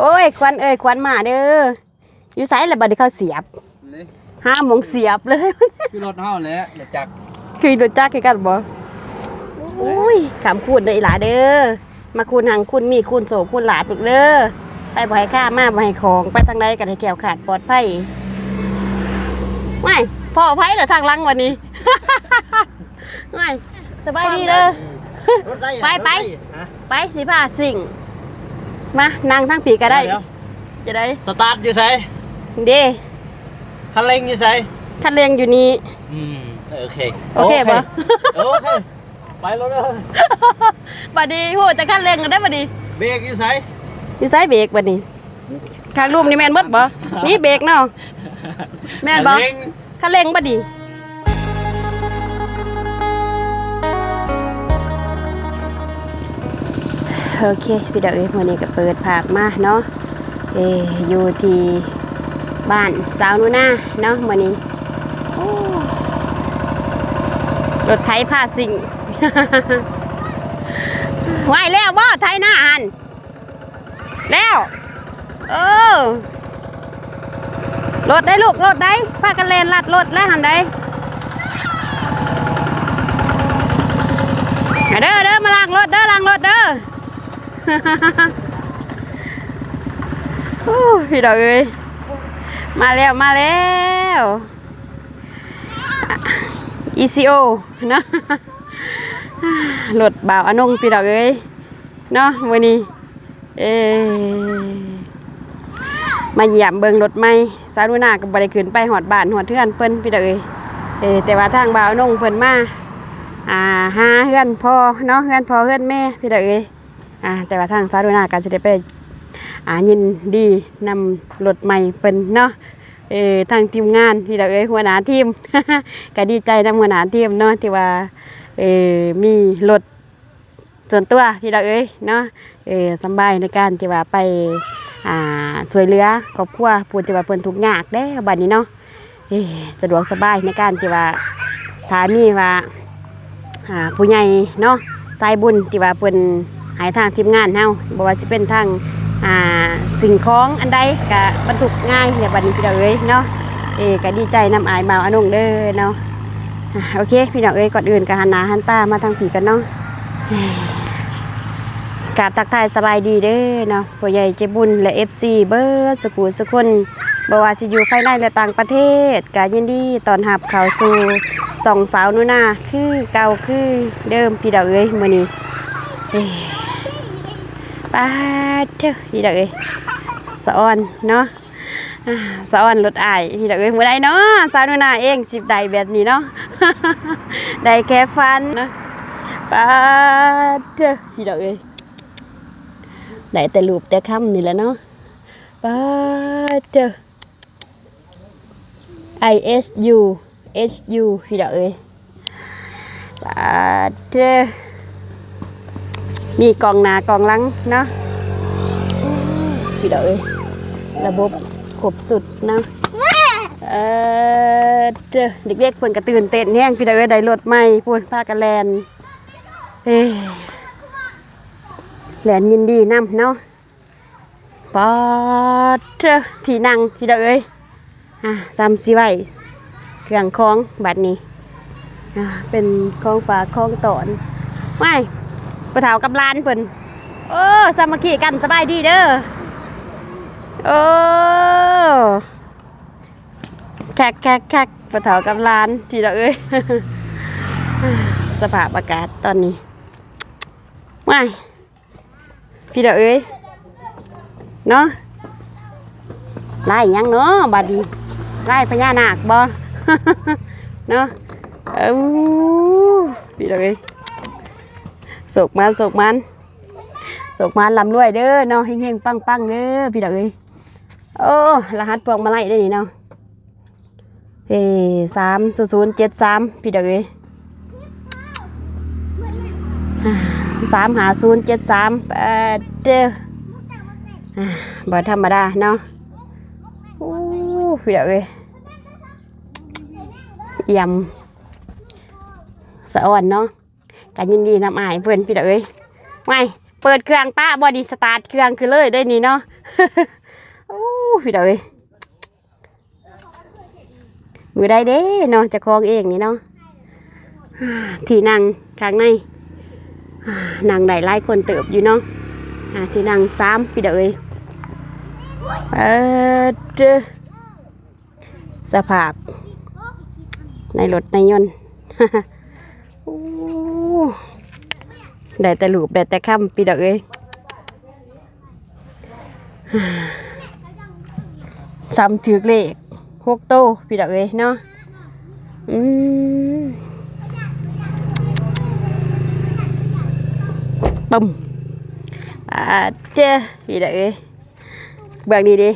โอ้ยควันควันมาเด้ออยู่ไสแล้วบัดนี้เขาเสียบ5 โมงเสียบเลยคือรถเฮาแหละรถจักรคือรถจักรคือกันบ่โอ้ยขำคูณเด้ออีหลาเด้อมาคูณหังคูณมีคูณโสคูณหลาปึกเด้อไปบ่ให้ค่ามาบ่ให้ของไปทางใดก็ได้แก้วขาดปลอดภัยไม่พ่อไผเหรอทางหลังวันนี้ไม่สบายดีเด้อไปสิพาสิ่งมานั่งทั้งปีก็ได้จะได้สตาร์ทอยู่ไสเด้คันเร่งอยู่ไสคันเร่งอยู่นี่โอเคป่ะโอเคไปรถเด้อบัดนี้โหจะคันเร่งกันได้บัดนี้เบรกอยู่ไสเบรกบัดนี้ข้างรูมนี่แม่นหมดบ่นี่เบรกเนาะแม่นบ่คันเร่งบัดนี้โอเคพี่ดอกวันนี้ก็เปิดภาพมาเนาะอยู่ที่บ้านสาวนุน่าเนาะวันนี้รถไถพาสิ่งไหวแล้วบ่ไถหน้าหันแล้วรถได้ลูกรถได้พากันเลนลัดรถแล้วหันได้เด้อมาล้างรถเด้อพี่ดอกมาแล้วECO เนาะรถบ่าวอนงพี่ดอกเนาะวันนี้มาเหยียบเบิ่งรถใหม่สาวนุน่าก็บ่ได้ขึ้นไปหอดบ้านหอดเทือนเพิ่นพี่ดอกแต่ว่าทางบ่าวอนงเพิ่นมาหาเฮือนพ่อเนาะเฮือนพ่อเฮือนแม่พี่ดอกแต่ว่าทางสาวนุน่าก็สิได้ไปยินดีนำรถใหม่เพิ่นเนาะทางทีมงานพี่ดอกหัวหน้าทีม ก็ดีใจนำหัวหน้าทีมเนาะที่ว่ามีรถส่วนตัวพี่ดอกเนาะสบายในการที่ว่าไปช่วยเหลือครอบครัวผู้ที่ว่าเพิ่นทุกข์ยากเด้บัดนี้เนาะสะดวกสบายในการที่ว่าถ้ามีว่าผู้ใหญ่เนาะสายบุญที่ว่าเพิ่นให้ทางทีมงานเฮาบ่ว่าสิเป็นทางสิ่งของอันใดก็บรรทุกง่ายเนี่ยบัดนี้พี่น้องเนาะก็ดีใจนำอายบ่าวอนงเด้อเนาะโอเคพี่น้องก่อนอื่นก็หันหน้าหันตามาทางผีกันเนาะกราบทักทายสบายดีเด้อเนาะผู้ใหญ่ใจบุญและ FC เบิร์ดสกุลสกุลบ่ว่าสิอยู่ภายในและต่างประเทศก็ยินดีต้อนรับเข้าสู่ส่องสาวนุน่าคือเก่าคือเดิมพี่น้องมื้อนี้ป้าเถอะพี่ดอกสะออนเนาะสะออนรถอายพี่ดอกเมื่อใดเนาะสาวนุน่าเองสิบใดแบบนี้เนาะ ได้แค่ฟันเนาะป้าเถอะพี่ดอกได้แต่รูปแต่คำนี่แหละเนาะป้าเถอะ ISU HU พี่ดอกป้าเถอะมีกองหน้ากองหลังเนาะพี่ดอกระบบครบสุดเนาะเด็กๆเพิ่นก็ตื่นเต้นแฮงพี่ดอกได้รถใหม่พูนพากันแล่นแล่นยินดีนำเนาะปอดที่นั่งพี่ดอกซ้ำสิไว้เครื่องของบัดนี้เป็นของฝากของตอนไม่ปะเถากับร้านเพิ่นสามัคคีกันสบายดีเด้อแคกปะเถากับร้านทีละสภาพอากาศตอนนี้ไม่พี่เด้อเนาะไล่ยังเนาะบัดนี้ไล่พญานาคบ่ เนาะพี่เด้อสุกมันลำรวยเด้อเนาะเฮงๆปังๆเด้อพี่ดอกรหัสพวงมาลัยได้นี่เนาะ30073พี่ดอก35073เด้อบ่ธรรมดาเนาะพี่ดอกยำสะอ่อนเนาะกันยินดีนำอายเพื่อนพี่ดอกไม่เปิดเครื่องป้าบอดี้สตาร์ทเครื่องคือเลยได้นี่เนาะ โอ้พี่เด้อมือได้เด้เนาะจะคลองเองนี่เนาะที่นั่งข้างในนั่งได้หลายคนเติบอยู่เนาะที่นั่ง3พี่เด้อเด้อสภาพในรถในยนต์ โอ้ได้แต่รูปได้แต่คำพี่เด้อซ้ำถือเลข6โตพี่เด้อเนาะปุ่มเจ้พี่เด้อเบื้องดีดิ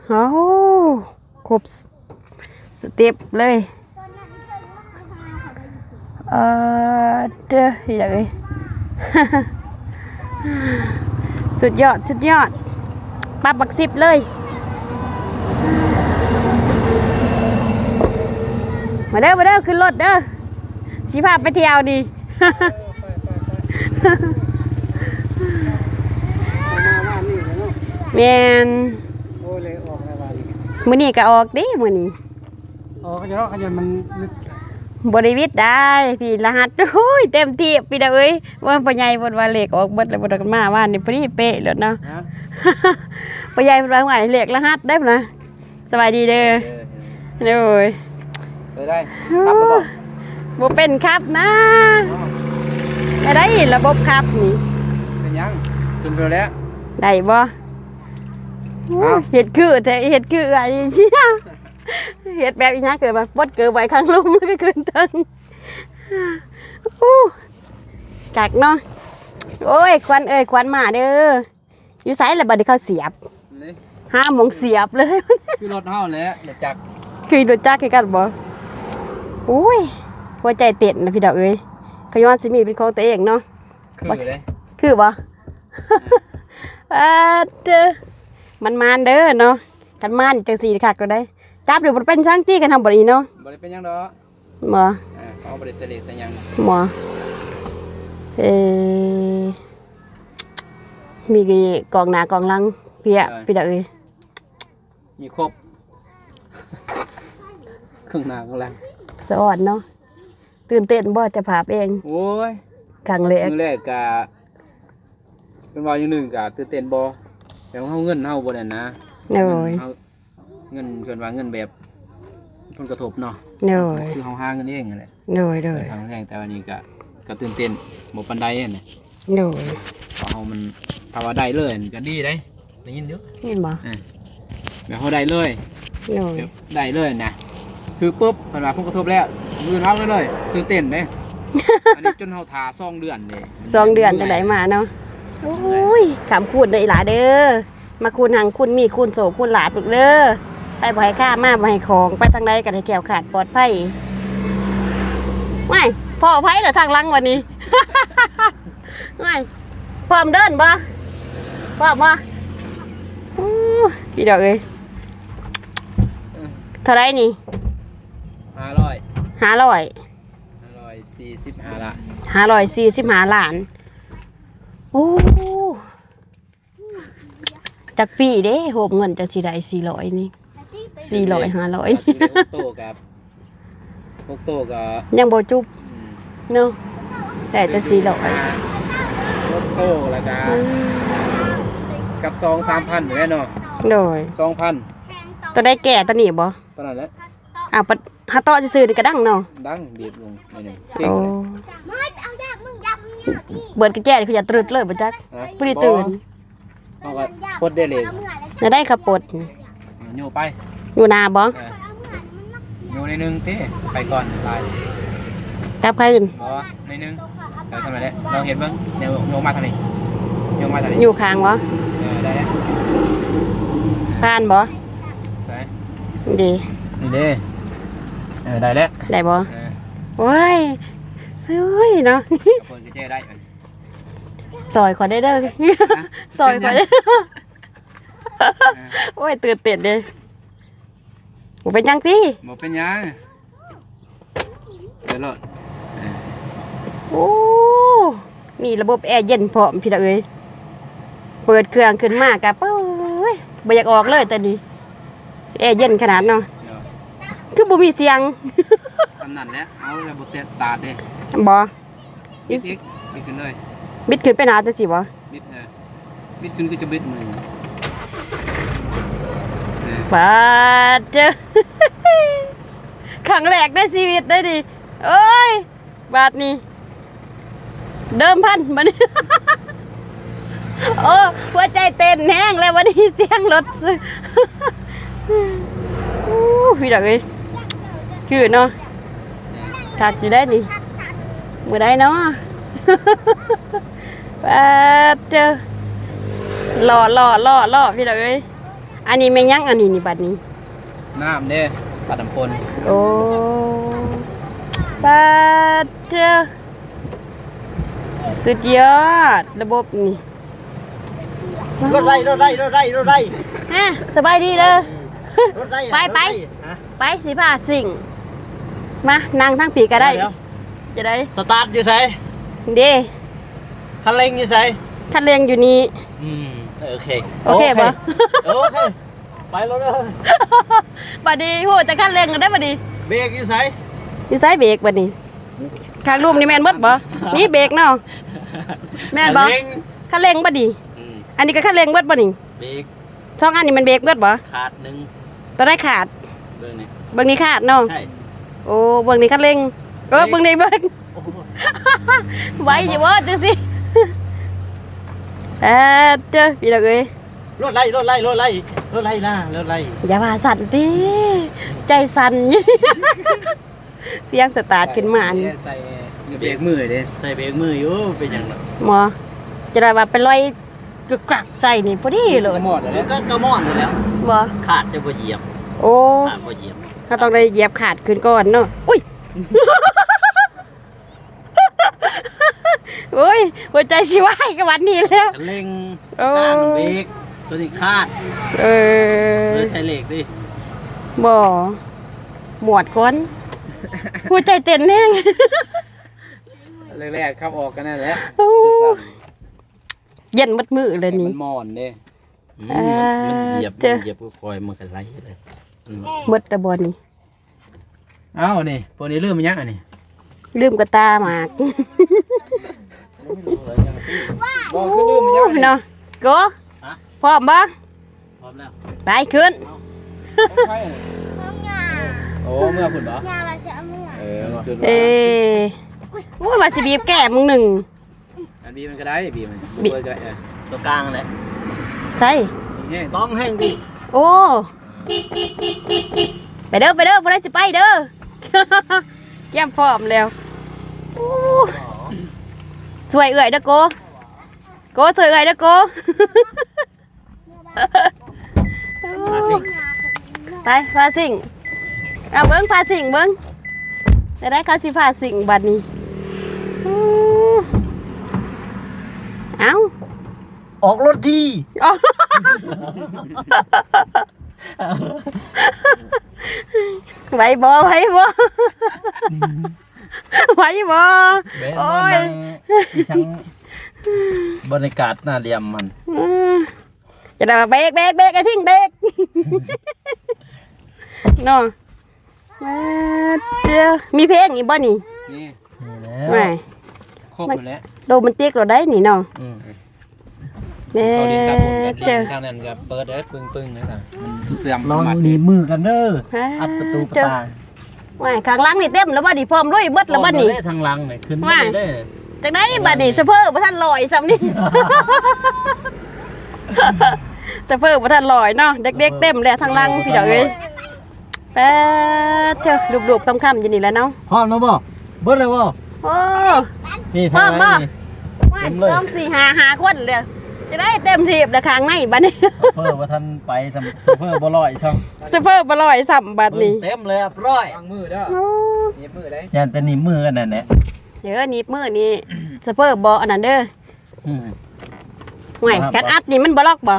โอ้ครบสเต็ปเลยเด้อพี่เด้อ สุดยอดสุดยอดปรับบัก10เลยมาเด้อมาเด้อขึ้นรถเด้อสิพาไปเที่ยวนี่ แม่น โอ้เลยออกแล้วบ้านนี้ มื้อนี้ก็ออกเด้มื้อนี้ อ๋อเขาจะรอเขาจะมันนึก บริวิตได้พี่รหัสโอ้ยเต็มที่พี่เด้อเอ้ยว่าพ่อใหญ่บ่ว่าเลขออกเบิดแล้วบ่ได้กันมาว่านนี่พอดีเป๊ะแล้วเนาะ ฮะ พ่อใหญ่เพิ่นว่าไงเลขรหัสได้บ่นะสบายดีเด้อเด้อเอ้ย ได้ครับแล้วบ่ บ่เป็นครับนะได้ระบบครับนี่ เป็นยังขึ้นไปแล้ว ได้บ่เฮ็ดคือแต่เฮ็ดคืออันนี้เชี่ยเฮ็ดแบบอีหยังเกิดมาบดเกิดไว้ข้างลุ่มแล้วก็ขึ้นเทิงจักเนาะโอ้ยควันเอ้ยควันมาเด้ออยู่ไสแล้วบัดนี้เขาเสียบ เลย 5 โมงเสียบเลย คือรถเฮาแหละรถจักร คือรถจักรคือกันบ่โอ้ยหัวใจเต้นนะพี่ดอกเอ้ยขย้อนสิมีเป็นของตัวเองเนาะ คือเลย คือบ่ เด้อมันมานเด้อเนาะกันมานจังซี่คักก็ได้จับเดี๋ยวมันเป็นช่างตี้กันทำบ่นี้เนาะ บ่ได้เป็นหยังดอก บ่ เขาบ่ได้เสลกใส่หยัง บ่มีกองหน้ากองหลังพี่อะพี่ดอกเอ้ย มีครบครึ่งหน้าข้างหลัง สะอ่อนเนาะตื่นเต้นบ่จะพาไปเอง โอ้ย ครั้งแรก มื้อแรกก็เป็นว่าอย่างหนึงก็ตื่นเต้นบ่แต่ว่าเฮาเงินเฮาบ่ได้นะ โอ้ย เฮาเงินเพิ่นว่าเงินแบบผลกระทบเนาะ โอ้ย คือเฮาหาเงินเองนั่นแหละ โอ้ยโอ้ย ครั้งแรกแต่วันนี้ก็ตื่นเต้นบ่ปานใดเนี่ย โอ้ย เพราะเฮามันถ้าว่าได้เลยก็ดีได้ได้ยินอยู่ เห็นบ่ แบบเฮาได้เลย โอ้ย แบบได้เลยนะคือปุ๊บเพิ่นว่าผลกระทบแล้วมือเฮาเลยตื่นเต้นเด้ อันนี้จนเฮาท่า2 เดือนเด้ 2 เดือนจังไดมาเนาะโอ้ยขำคูณเด้ออีหลาเด้อมาคูณหังคูณมีคูณโสคูณหลาปึกเด้อไปบ่ให้ค่ามาบ่ให้ของไปทางใดก็ได้แก้วขาดปลอดภัยไม่พ่อไผเหรอทางหลังวันนี้ ไม่พร้อมเดินบ่พร้อมบ่อู้พี่ดอกเอ้ยเท่าไรนี่ 500 500 545ละ 545 ล้านโอ้จักปีเด้โหบเงินจะสิได้400นี่400 500 โตกับพวกโตกับ ยังบ่จุบเนาะแต่จะ400 รถโตแล้วก็กับ 2-3,000อยู่แล้วเนาะ โดย 2,000 ตัวได้แก่ตัวนี้บ่ ตอนนั้นแหละ ปะหาต่อซื่อๆนี่ก็ดังเนาะ ดังดีดลงหน่อยๆเก่ง โอ้ เลย เบิดก็แก่คืออย่าตรึดเลยบ่จัก นะ บ่ได้ตื่น เขาก็ปลดได้เลย จะได้ขับปลด โยไป อยู่นาบ่ โยในนึงเต้ไปก่อนไป กลับใครอื่น บ่ในนึงแต่ทำไมเนี่ยเราเห็นบ้างโยมาทางนี้โยมาทางนี้ อยู่ข้างบ่ ได้แล้ว ผ่านบ่ ใส่ ดี นี่เด้ได้แล้ว ได้บ่โอ้ยสวยเนาะ กับคนก็เจ๊ได้ ซอยขอได้เด้อซอยขอได้โอ้ยตื่นเต้นเด้บ่เป็นจังซี่ บ่เป็นยังเดี๋ยวรถ โอ้มีระบบแอร์เย็นพร้อมพี่ละเอ้ย เปิดเครื่องขึ้นมากะปุ้ยบ่อยากออกเลยแต่ดีแอร์เย็นขนาดเนาะ เดี๋ยว คือบ่มีเสียง สำนันแล้วเอาระบบสตาร์ทเด้ บ่ บิดอีกบิดขึ้นเลย บิดขึ้นไปหนาจังซี่บ่ บิดบิดขึ้นก็จะบิดมือ ปาดเด้อ ครั้งแรกในชีวิตได้ดิเอ้ยบาดนี้เดิมพันบัดนี้ โอ้หัวใจเต้นแห้งแล้ววันนี้เสียงรถ อู้พี่ดอกเอ้ยคือเนาะถักอยู่ได้ดิมือได้เนาะ ปาดเด้อหล่อพี่ดอกเอ้ยอันนี้แม่ยังอันนี้นี่บัดนี้ น้ำเด้ปัดน้ำพล โอ้ปาดเด้อสุดยอดระบบนี่ รถไร ฮะสบายดีเด้อ รถไร ไปไปสิพาสิ่งมานั่งทั้งปีก็ได้จะได้ สตาร์ทอยู่ไส เด้ คันเร่งอยู่ไส คันเร่งอยู่นี่ โอเค โอเคปะ โอเคไปรถเลย บัดนี้โหจะคันเร่งกันได้บัดนี้ เบรกอยู่ไส อยู่ซ้ายเบรกบัดนี้ข้างรูปนี่แม่นเบิดบ่นี่เบรกเนาะแม่นบ่ เร่ง คันเร่งบัดนี้อันนี้ก็คันเร่งเบิดบ่นี่ เบรก ช่องอันนี้มันเบรกเบิดบ่ ขาดหนึ่ง ตัวได้ขาด เบอร์นี่ เบิ่งนี้ขาดเนาะ ใช่ โอ้เบิ่งนี้คันเร่งเบิ่งนี้เบิ่ง ไว้สิว่าจังสิเด้อพี่ดอกเอ้ย รถไรนะรถไร อย่าว่าสั่นดิใจสั่น เสียงสตาร์ทขึ้นมาอัน ใส่เบรกมือเด้ ใส่เบรกมืออยู่เป็นอย่างไร หมอจะได้ว่าเป็นรอยกรึกกรักใจนี่พอดีเลย หมดแล้ว ก็กระม่อนอยู่แล้ว บ่ ขาดจะบ่เหยียบ โอ้ ขาดบ่เหยียบ เขาต้องได้เหยียบขาดขึ้นก่อนเนาะอุ้ย โอ้ยหัวใจสิวายกับวันนี้แล้ว คันเร่ง โอ้ ตั้งเบรกตัวนี้ขาด เออ เลยใช้เหล็กดิ บ่หมวดก่อนหัวใจเต้นแน่ง แรกๆขับออกกันนั่นแหละ โอ้ จะสั่น เย็นมัดมือเลย มั นี่ นมอนเด้ มันเหยียบ เจอ มันเหยียบก็คอยมันก็ไหลเลยอืม หมดแต่บอนี่ เอ้านี่พวกนี้เริ่มมันยังอันนี้ ลืมกระตาหมาก บอกคือเริ่มมันยังอันนี้ เนาะโก ฮะ พร้อมบ่ พร้อมแล้ว ไปขึ้น ไปอันนี้ ห้องยา โอ้เมื่อพุ่นบ่ ยามาเสียเมื่อ คือ เอ้โอ้ยว่าสิบีบแก้มึงหนึ่ง อันบีมันก็ได้บีมัน บี เปิดก็ได้ ตัวกลางเลย ใช่ แห้ง ต้องแห้งดิ โอ้ไปเด้อพอได้สิไปเด้อ แก้มพร้อมแล้วโอ้สวยเอื่อยเด้อโกสวยเอื่อยเด้อโก มาสิ ไปพาสิ่งเอาเบิ้งพาสิ่งเบิ้งจะได้เขาสิพาสิ่งบัดนี้อู้เอา ออกรถที อ๋อไหวบ่ไหวบ่ ไหวบ่ เบน โอ้ มาย นั่งที่ช่างบรรยากาศน่าเดียมมัน อืมจะได้ว่าเบรกไอ้ทิ้งเบรก เนาะมาเจ้ามีเพลงอีกบ่นี่ นี่ นี่แล้ ไม่ ว ครบหมดแล้ว โรแมนติกเราได้นี่เนาะ อืม แม่ เขาดินตาบุญกับ เจ ดิ อน ทางนั้นกับเปิดได้ปึ้งนะจ๊ะมันเสื่อม ลอง มัด ดีมือกันเด้ออัดประตูประตา ไม่ข้างหล่างนี่เต็มแล้วบ่นี่พร้อมด้วยเบิดแล้วบ่นี่ ได้ทางหลังนี่ขึ้น ว่า ไม่ได้ จากไหนบัดนี้สะเพอบ่ทันลอยซ้ำนี่ สะเพอบ่ทันลอยเนาะเด็กๆเต็มแล้วทางหล่างพี่ดอกเอ้ยแป๊ดเจ้ารูปๆค่ำๆอยู่นี่แหล้วเนาะ พร้อมแล้วบ่เบิดเลยบ่ โอ้ นี่ทางไหนนี่ ว่า เต็มเลย 2 4 5 5คนเลยจะได้เต็มทีบแล้วข้างในบัดนี้ โซเฟอร์ว่าท่านไปทำโซเฟอร์บ่ลอยช่อง สะเพอบ่ลอยซ้ำบัดนี้ เต็มเลยอ่ะร้อย วางมือเด้อ โอ้ เหยียบมือได้ ยันแต่นี่มือกันนั่นแหละ เดี๋ยวหนีบมือนี่สะเพอบ่อันนั้นเด้อ อืม ห่วยคันอัดนี่มันบ่ล็อกบ่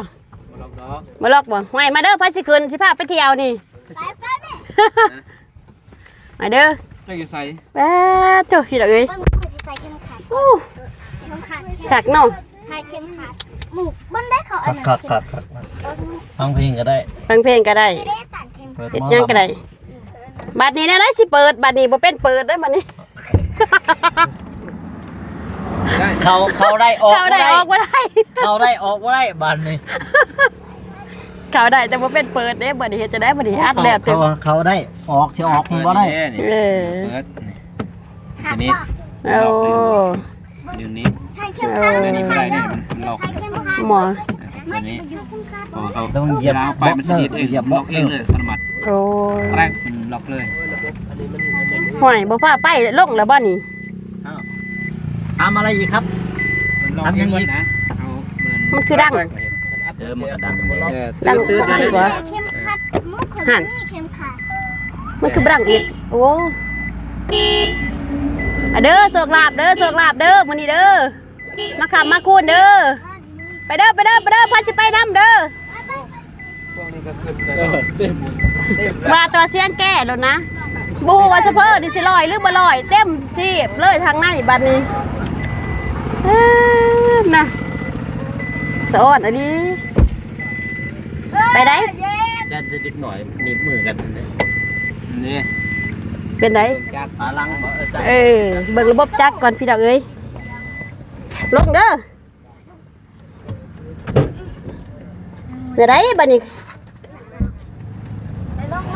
บ่ล็อกดอก บ่ล็อกบ่ห่วยมาเด้อพาสิขึ้นสิพาไปเที่ยวนี่ ไปแม่ มาเด้อ ไม่กี่ใส่ แป๊ดเจ้าพี่ดอกเอ้ย ต้องมือที่ใส่เข็มขัด โอ้ เข็มขัด คักเนาะ ใส่เข็มขัด หมูมันได้เขาอันนั้น คักฟังเพลงก็ได้ ฟังเพลงก็ได้ ไม่ได้ตัดเข็ม เปิด เฮ็ด หม้อ หยังก็ได้บัดนี้เนี่ยนะสิเปิดบัดนี้บ่เป็นเปิดได้อบัดนี้ ได้ เขาได้ออก เข้าได้ออกบ่ได้ เขาได้ออกบ่ได้บัดนี้ เข้าได้แต่บ่เป็นเปิดเด้บัดนี้เฮ็ดจะได้บัดนี้อัดแล้วเต็ม เขาได้ออกสิออกบ่ได้ นี่ เออ เปิด ขา ที ด นี้ โอ้ เดี๋ยวนี้ ใช่เข้มขัด อันนี้ไม่ได้เนี่ยมันล็อก ใช่เข้มขัด หมอ ตัวนี้ อยู่เข้มขัด พอเขา แล้วมันเหยี เวย บ ลาเอาไปมันสะกิดเอง เหยียบ ล็อกเองเลยอัตโนมัติ โอ้ แรกมันล็อกเลย ห่วยบ่พาไปลงแล้วบ่นี่ ทำอะไรอีกครับ มันล็อกเองหมดนะเอา มันคือดัง มันก็ดัง ดัง ตื้อ ดัง ๆ กว่า เข้มขัดมุกคนนี้เข้มขัด มันคือบังอีกโอ้อะเด้อโชคลาภเด้อโชคลาภเด้อมื้อนี้เด้อมาขับมาคูนเด้อไปเด้อไปเด้อไปเด้อพาสิไปนํเด้อว่าตัวเสียงแก่แล้วนะบ่ฮู้ว่าสะเพ้อนี่สิลอยหรือบ่ลอยเต็มที่เลยทางในบัดนี้นะสะอ้อนอันนี้ไปได้ จะเด็กหน่อยหนีบมือกันนะ นี่ เป็นได จัก ปลาลังบ่ใจ เบิ่งระบบจักรก่อนพี่ดอกเอ้ยลงเด้อเดี๋ยวได้บัดนี้ ไปลงไป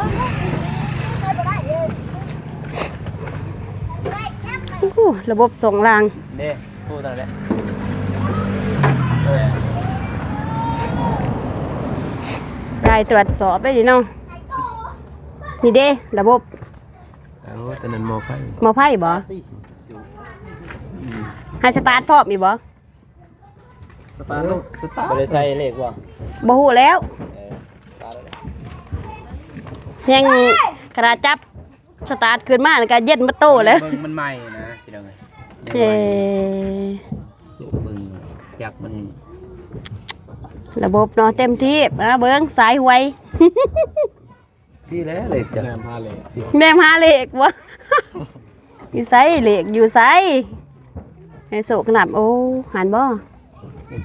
บ่ได้เลยได้แค่ไป อู้ระบบส่งราง นี่พูดอะไร รายตรวจสอบได้ดิเนาะนี่เด้ระบบ เอาตอนนั้นมอไฟ หมอไพ่บ่ให้สตาร์ทพร้อมอีกบ่ สตาร์ทลูก สตาร์ทบ่ได้ใส่เลขว่ะ บ่ฮู้แล้ว สตาร์ทแล้ว เพียงกระดาษจับสตาร์ทขึ้นมาแล้วก็เย็นมาโตเลย เบิ่งมันใหม่นะพี่น้อง เอ้ สูบเบิ่งจักมัน ระบบเนาะเต็มที่เบิ่งสายหวย ดีแล้วเลยจัก งานพาเลย แนมหาเลขวะ อยู่ไสเลขอยู่ไสให้โศกหนับโอ้หันบ่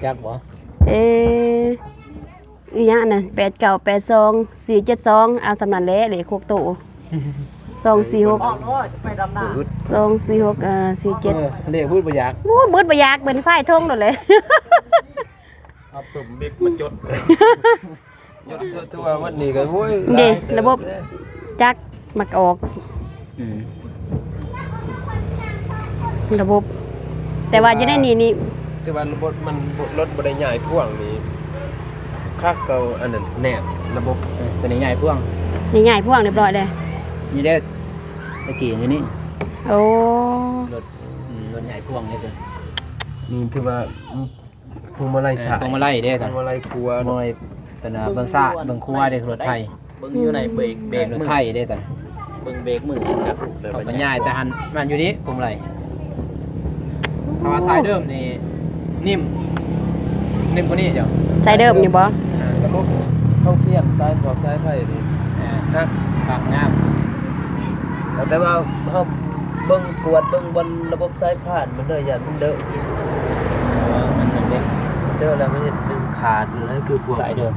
จักบ่ อีหยังน่ะ8982 472เอาสำนันแหละเลข6โต246 ออกแล้วจะไปดำน้ำ 246 เลขพูดบ่อยาก โอ้เบิดบ่อยากเบิ่นไฟทงโดดเลย เอาปุ่มบิ๊กมาจด ยศตัววันนี้ก็โว้ย เด้ระบบจักมักออก อืม ระบบ แต่ว่าอยู่ในนี่ ที่ว่ารถมันรถบ่ได้ใหญ่พ่วงนี่คักเก่าอันนั้นแนบระบบ ตัวนี้ใหญ่พ่วง นี่ใหญ่พ่วงเรียบร้อยเลย นี่ได้ตะกี้อยู่นี่ โอ้ รถใหญ่พ่วงนี่คือ นี่ถือว่าพวงมาลัยสาย พวงมาลัยเด้ พ ต ว อน งมาลัยครัว พวงมาลัยเป็นเบิ่งซ่าเบิ่งครัวเด้รถไทย เบิ่งอยู่ในเบรก รถ มือ ไทยเด้ตอน เบิ่งเบรกมือครับเลย เขาก็ใหญ่แต่หันมันอยู่นี่พวงมาลัยถ้าว่าสายเดิมนี่นิ่มกว่านี้จ้ะ ใส่เดิมอยู่บ่ ระบบเข้าเทียบซ้ายขวาซ้ายไฟนี่ฮะ ปากงาม แต่ว่าเฮาเบิ่งกวดเบิ่งบนระบบสายผ่านมันเลยอย่ามันเลอะ มันนั่นเด้ เด้อแล้วมันจะดึงขาดหรืออะไรคือพวก สายเดิม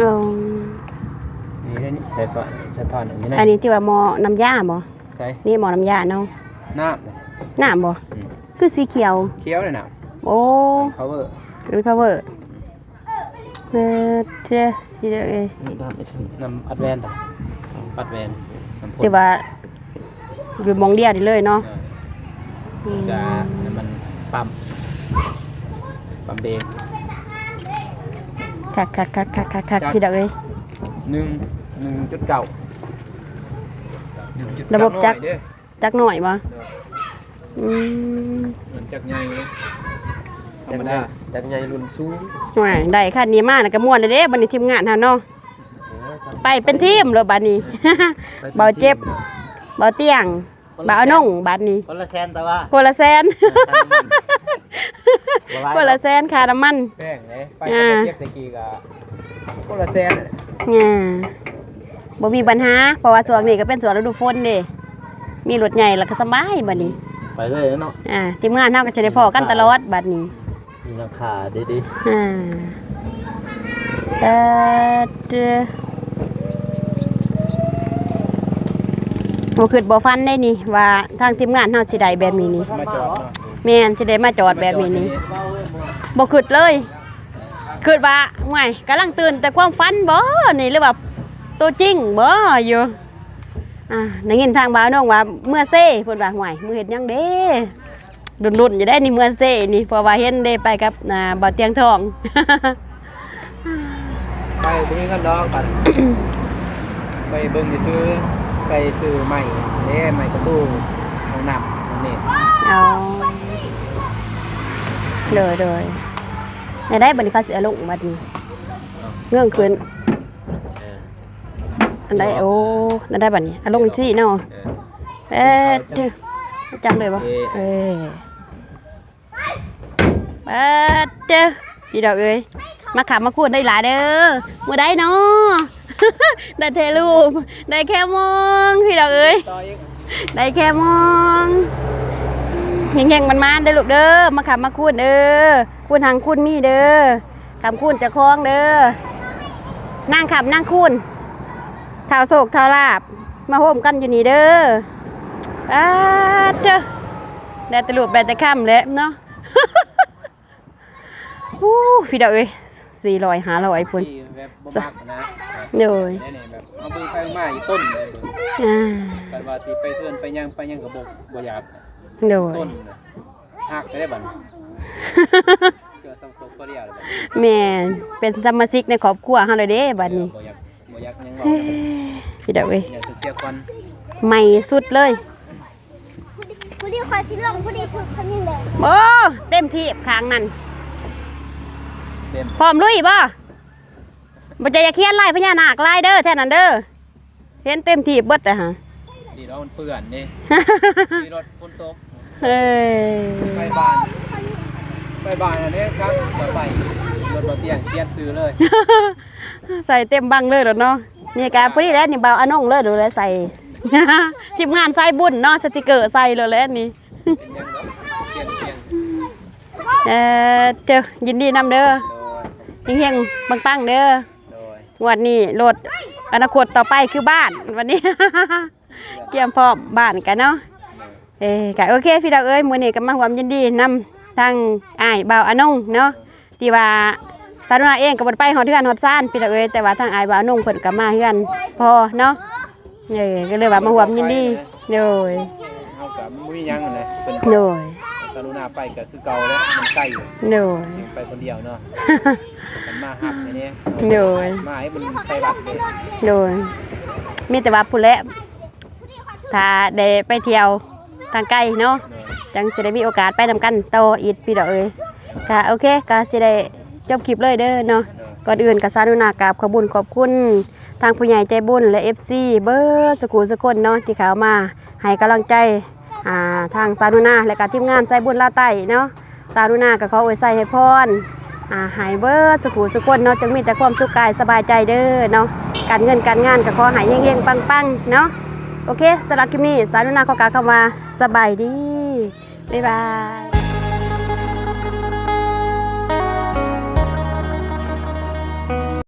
โอ้ นี่เด้นี่สายฟ้าสายผ่านอย่างนี้ อัน นะ นี้ที่ว่าหมอน้ำยาบ่ สาย นี่หมอน้ำยาเนาะ น้ำ น้ำบ่คือสีเขียว เขียวเลยนะ โอ้ power เป็น power เจ้ที่เด้อเอ้ย น้ำอัดแวนต่ออัดแวนน้ำพ่น ที่ว่าอยู่หมองเดียวนี่เลยเนาะ จะน้ำมันปั๊มเบรก คักที่เด้อเอ้ย 1.9 ระบบจักร จักหน่อยบ่อืม มันจักใหญ่เลยธรรมดา จากใหญ่รุ่นสูง ว่าได้คันนี้มาแล้วก็ม่วนเลยเด้บัดนี้ทีมงานเฮาเนาะไปเป็นทีมเลยบัดนี้ เบาเจ็บเบาเตียงเบาเอาน่งบัดนี้ คนละแสนแต่ว่า คนละแสน คนละแสนค่าน้ำมัน แป้งเลยไปกับเจ็บตะกี้ก็คนละแสนเลย เนี่ยบ่มีปัญหาเพราะว่าช่วงนี้ก็เป็นช่วงฤดูฝนเด้มีรถใหญ่แล้วก็สบายบัดนี้ ไปเลยเนาะ ทีมงานเฮาก็จะได้พอกันตลอดบัดนี้ มีหลังคาดี อ่าบ่คิดบ่ฟันได้นี่ว่าทางทีมงานเฮาสิได้แบบนี้นี่ มาจอดเนาะ แม่นสิได้มาจอดแบบนี้นี่บ่คิดเลยคิดว่าห่วยกำลังตื่นแต่ความฝันบ่นี่หรือว่าตัวจริงบ่อยู่ได้ยินทางบ่าวน้องว่าเมื่อเซ่เพิ่นว่าห่วยมื้อเฮ็ดหยังเด้รุ่นๆอยู่ได้นี่เมื่อเซ่นี่เพราะว่าเห็นได้ไปกับบ่าวเตียงทอง ไปบ่มีเงินดอกกัน ไปเบิ่งซื้อไปซื้อใหม่เด้ใหม่ประตูห้องน้ำตรงนี้ เอาเลยได้บัดนี้เขาสิเอาลงบัดนี้เงื่อนขึ้นอันใดโอ้นั่นได้บัดนี้เอาลงอีกสิเนาะเด้อจังเลยบ่เด้อพี่ดอกเอ้ยมาขับมาคูดได้หลายเด้อมื้อใดเนาะ ได้เทรูปได้แค่มองพี่ดอกเอ้ย ต่ออีก ได้แค่มองแห่งๆมันได้อลูกเด้อมาขับมาคูดเด้อคูดทางคูดมีเด้อขับคูดจะคล้องเด้อนั่งขับนั่งคูดเท้าโศกเท้าลาบมาโฮมกันอยู่นี่เด้อเด้อได้แต่รูปได้แต่ค่ำเลยเนาะ พี่ดอกเอ้ย400-500พุ่น ที่แบบบ่มักนะ โดย นี่แบบเอาไปไปมาอีต้นเลย กันว่าสิไปเทือนไปยังกับ่อยาก โดย ต้นน่ะหักไปได้บัดนี้เกิดสังคมก็เรียกเลยบัดนี้ แม่เป็นสมาชิกในครอบครัวเฮาเลยเด้บัดนี้ บ่อยากยังหรอก พี่ดอกเอ้ย อยากจะเสียควัน ใหม่สุดเลย ผู้ดีคอยชิ้นลงผู้ดีถึกคนยังเดิม โอ้เต็มที่ข้างนั้น เต็ม พร้อมลุยบ่บ่จะอย่าเคียนไล่พญานาคไล่เด้อแท่นั้นเด้อเห็นเต็มที่เบิดอะฮะ ดีแล้วมันเปื้อนนี่ มีรถฝนตก เอ้ย ไปบ้านอันนี้ครับไปรถบ่เตียงเขียนซื้อเลย ใส่เต็มบังเลยเนาะนี่กะพอดีแล้วนี่เบาอนงเลยดูแลใส่ ทีมงานใส่บุญเนาะสติกเกอร์ใส่เลยแล้วนี่ เป็นยังเนาะเขียน เดี๋ยวยินดีนำเด้อ โดย เฮงๆปังๆเด้อ โดย วันนี้รถอนาคตต่อไปคือบ้านวันนี้ เกี่ยมพร้อมบ้านกันเนาะกะโอเคพี่ดาวเอ้ยมื้อนี้ก็มาความยินดีนำทางอ้ายบ่าวอนงเนาะที่ว่าสารุณาเองก็บ่ได้ไปฮอดเฮือนฮอดซ่านพี่ดาวเอ้ยแต่ว่าทางอ้ายบ่าวอนงเพิ่นก็มาเฮือนพอเนาะก็เลยว่ามาความยินดีโดย เฮาก็บ่มีหยังนะเพิ่น โดย กรุณาไปก็คือเก่าแล้วมันใกล้อยู่ โดย ไปคนเดียวเนาะ มันมาหักไอ้นี่ โดย มาให้มันไปวัดเลย โดยมีแต่ว่าผู้และถ้าได้ไปเที่ยวทางไกลเนาะจังสิได้มีโอกาสไปนำกันต่ออีกพี่ดอกเอ้ยก็โอเคก็สิได้จบคลิปเลยเด้อเนาะก่อนอื่นก็สาธุนากราบขอบคุญขอบคุณทางผู้ใหญ่ใจบุญและ FC เบอร์สกูสกุลเนาะที่เขามาให้กำลังใจทางสาธุนาและก็ทีมงานใจบุญลาวใต้เนาะสาธุนาก็ขออวยใส่ให้พรให้เบอร์สกูสกุลเนาะจังมีแต่ความสุขกายสบายใจเด้อเนาะการเงินการงานก็ขอให้เฮงๆปังๆเนาะโอเคสำหรับคลิปนี้สาธุนาขอกล่าวคำว่าสบายดีบ๊ายบาย